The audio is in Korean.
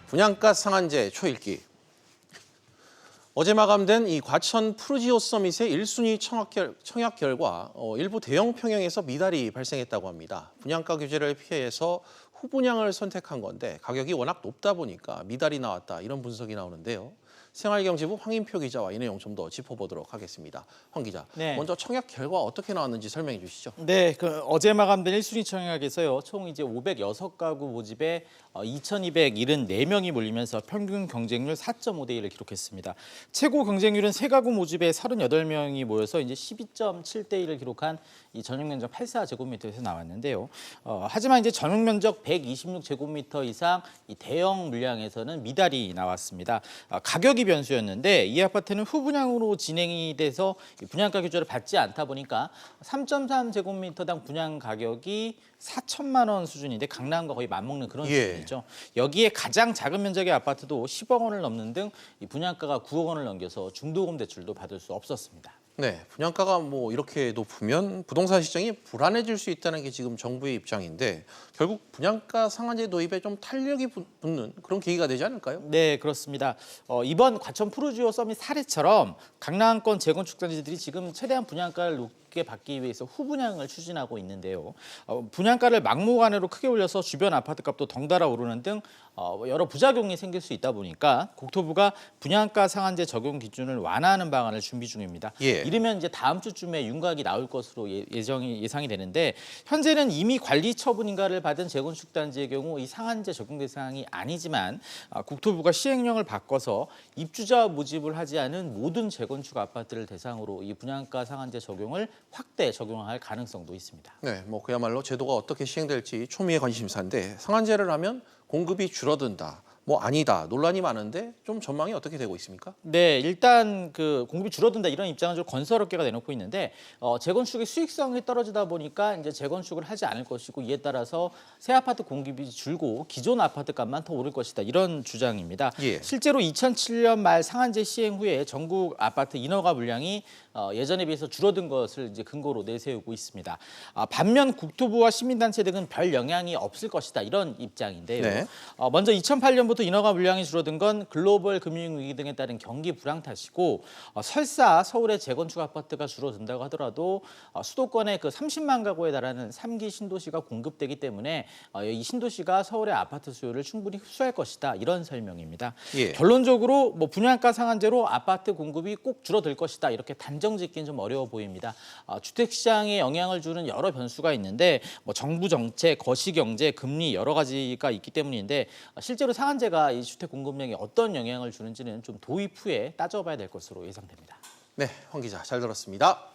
분양가 상한제 초읽기. 어제 마감된 이 과천 푸르지오 서밋의 1순위 청약 결과 일부 대형 평형에서 미달이 발생했다고 합니다. 분양가 규제를 피해서 후분양을 선택한 건데 가격이 워낙 높다 보니까 미달이 나왔다, 이런 분석이 나오는데요. 생활경제부 황인표 기자와 이 내용 좀 더 짚어보도록 하겠습니다. 황 기자, 네. 먼저 청약 결과 어떻게 나왔는지 설명해 주시죠. 네, 어제 마감된 1순위 청약에서요. 총 이제 506가구 모집에 2,274명이 몰리면서 평균 경쟁률 4.5대 1을 기록했습니다. 최고 경쟁률은 3가구 모집에 38명이 모여서 이제 12.7대 1을 기록한 이 전용 면적 84제곱미터에서 나왔는데요. 하지만 이제 전용 면적 126제곱미터 이상 이 대형 물량에서는 미달이 나왔습니다. 가격이 변수였는데 이 아파트는 후분양으로 진행이 돼서 분양가 규제를 받지 않다 보니까 3.3제곱미터당 분양 가격이 4천만 원 수준인데 강남과 거의 맞먹는 그런 수준이죠. 여기에 가장 작은 면적의 아파트도 10억 원을 넘는 등 이 분양가가 9억 원을 넘겨서 중도금 대출도 받을 수 없었습니다. 네, 분양가가 이렇게 높으면 부동산 시장이 불안해질 수 있다는 게 지금 정부의 입장인데 결국 분양가 상한제 도입에 좀 탄력이 붙는 그런 계기가 되지 않을까요? 네, 그렇습니다. 이번 과천 푸르지오 서밋 사례처럼 강남권 재건축 단지들이 지금 최대한 분양가를 높게 받기 위해서 후분양을 추진하고 있는데요. 분양가를 막무가내로 크게 올려서 주변 아파트값도 덩달아 오르는 등 여러 부작용이 생길 수 있다 보니까 국토부가 분양가 상한제 적용 기준을 완화하는 방안을 준비 중입니다. 이르면 이제 다음 주쯤에 윤곽이 나올 것으로 예상이 되는데 현재는 이미 관리 처분인가를 받은 재건축 단지의 경우 이 상한제 적용 대상이 아니지만 국토부가 시행령을 바꿔서 입주자 모집을 하지 않은 모든 재건축 아파트를 대상으로 이 분양가 상한제 적용을 확대 적용할 가능성도 있습니다. 네, 그야말로 제도가 어떻게 시행될지 초미의 관심사인데 상한제를 하면 공급이 줄어든다, 아니다, 논란이 많은데 좀 전망이 어떻게 되고 있습니까? 네, 일단 공급이 줄어든다 이런 입장은 좀 건설업계가 내놓고 있는데 재건축의 수익성이 떨어지다 보니까 이제 재건축을 하지 않을 것이고 이에 따라서 새 아파트 공급이 줄고 기존 아파트 값만 더 오를 것이다, 이런 주장입니다. 실제로 2007년 말 상한제 시행 후에 전국 아파트 인허가 물량이 예전에 비해서 줄어든 것을 이제 근거로 내세우고 있습니다. 반면 국토부와 시민단체 등은 별 영향이 없을 것이다, 이런 입장인데요. 먼저 2008년부터 인허가 물량이 줄어든 건 글로벌 금융위기 등에 따른 경기 불황 탓이고 설사 서울의 재건축 아파트가 줄어든다고 하더라도 수도권의 30만 가구에 달하는 3기 신도시가 공급되기 때문에 이 신도시가 서울의 아파트 수요를 충분히 흡수할 것이다, 이런 설명입니다. 결론적으로 분양가 상한제로 아파트 공급이 꼭 줄어들 것이다, 이렇게 단정짓기는 좀 어려워 보입니다. 주택시장에 영향을 주는 여러 변수가 있는데 정부 정책, 거시경제, 금리 여러 가지가 있기 때문인데 실제로 상한제가 이 주택 공급량에 어떤 영향을 주는지는 좀 도입 후에 따져봐야 될 것으로 예상됩니다. 네, 황 기자 잘 들었습니다.